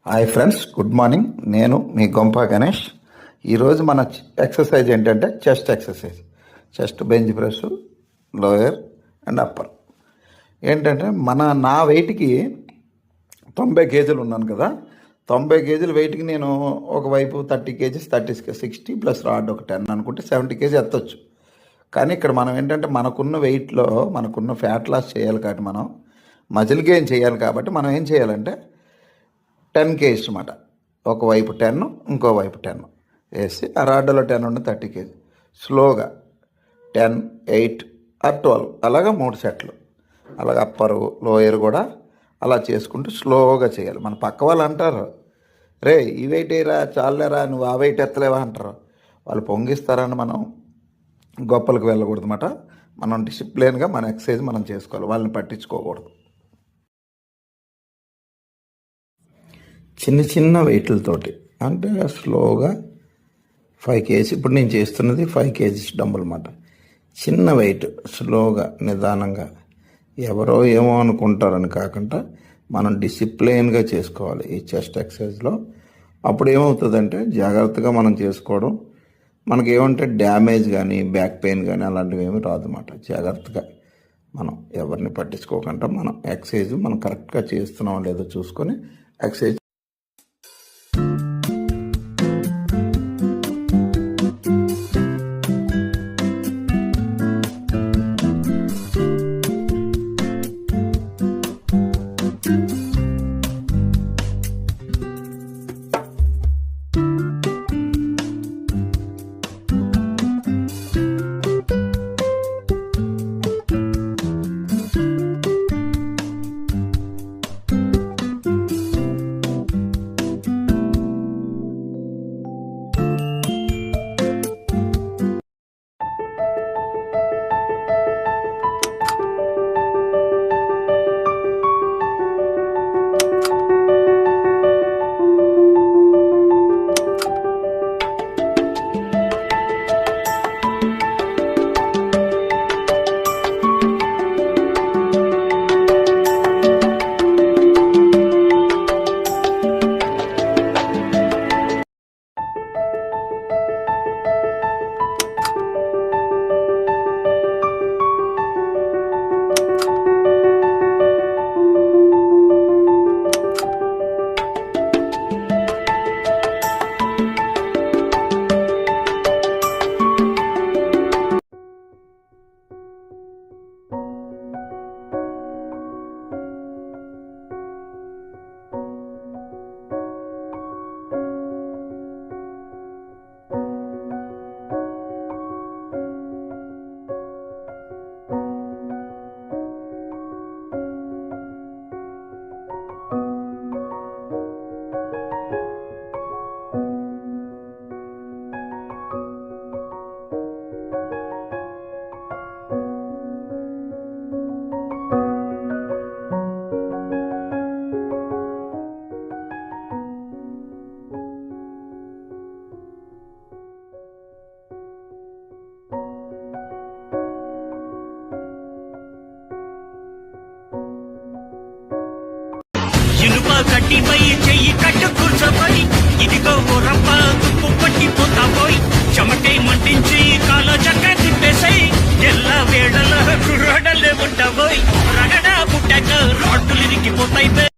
Hi friends, good morning. నేను మీ గొంప గణేష్. ఈరోజు మన ఎక్సర్సైజ్ ఏంటంటే chest exercise. Chest bench press, lower and upper. ఏంటంటే నా వెయిట్కి 90 కేజీలు ఉన్నాను కదా. 90 కేజీల వెయిట్కి నేను ఒకవైపు 30 కేజీస్ 60 ప్లస్ రాడ్ ఒక 10 అనుకుంటే 70 కేజీ ఎత్తవచ్చు. కానీ ఇక్కడ మనం ఏంటంటే మనకున్న వెయిట్లో మనకున్న ఫ్యాట్ లాస్ చేయాలి కాబట్టి మనం మజిల్ గెయిన్ చేయాలి కాబట్టి మనం ఏం చేయాలంటే 10 కేజీస్ అన్నమాట. ఒకవైపు 10 ఇంకోవైపు 10 వేసి ఆ రాడ్లో 10 ఉండి 30 కేజీ స్లోగా 10, 8 ఆర్ 12 అలాగా 3 సెట్లు. అలాగ అప్పరు లోయర్ కూడా అలా చేసుకుంటూ స్లోగా చేయాలి. మన పక్క వాళ్ళు అంటారు, రే ఈ వెయిట్ వేయరా, చాలేరా, నువ్వు ఆ వెయిట్ ఎత్తలేవా అంటారు. వాళ్ళు పొంగిస్తారని మనం గొప్పలకు వెళ్ళకూడదు అన్నమాట. మనం డిసిప్లిన్గా మన ఎక్సర్సైజ్ మనం చేసుకోవాలి, వాళ్ళని పట్టించుకోకూడదు. చిన్న చిన్న వెయిట్లతోటి అంటే స్లోగా 5 కేజీ. ఇప్పుడు నేను చేస్తున్నది 5 కేజీస్ డంబుల్ అన్నమాట. చిన్న వెయిట్ స్లోగా నిదానంగా, ఎవరో ఏమో అనుకుంటారని కాకుండా మనం డిసిప్లైన్గా చేసుకోవాలి ఈ చెస్ట్ ఎక్సర్సైజ్లో. అప్పుడు ఏమవుతుందంటే జాగ్రత్తగా మనం చేసుకోవడం, మనకి ఏమంటే డ్యామేజ్ కానీ బ్యాక్ పెయిన్ కానీ అలాంటివి ఏమీ రాదు అన్నమాట. జాగ్రత్తగా మనం ఎవరిని పట్టించుకోకుండా మనం ఎక్సర్సైజ్ మనం కరెక్ట్గా చేస్తున్నాం లేదో చూసుకొని ఎక్సర్సైజ్. ఇనుప గడ్డిపై చెయ్యి కట్టు కూర్చోపోయి, ఇదిగో రప్ప తుప్పు పట్టిపోతాపోయి, చెమటే మంటించి కాల చక్క తిప్పేసాయి, ఎల్ల వేళల కుర్రాడలే ఉంటాబోయ్, రగడ పుట్టాక రోడ్డులు ఇరిగిపోతాయి.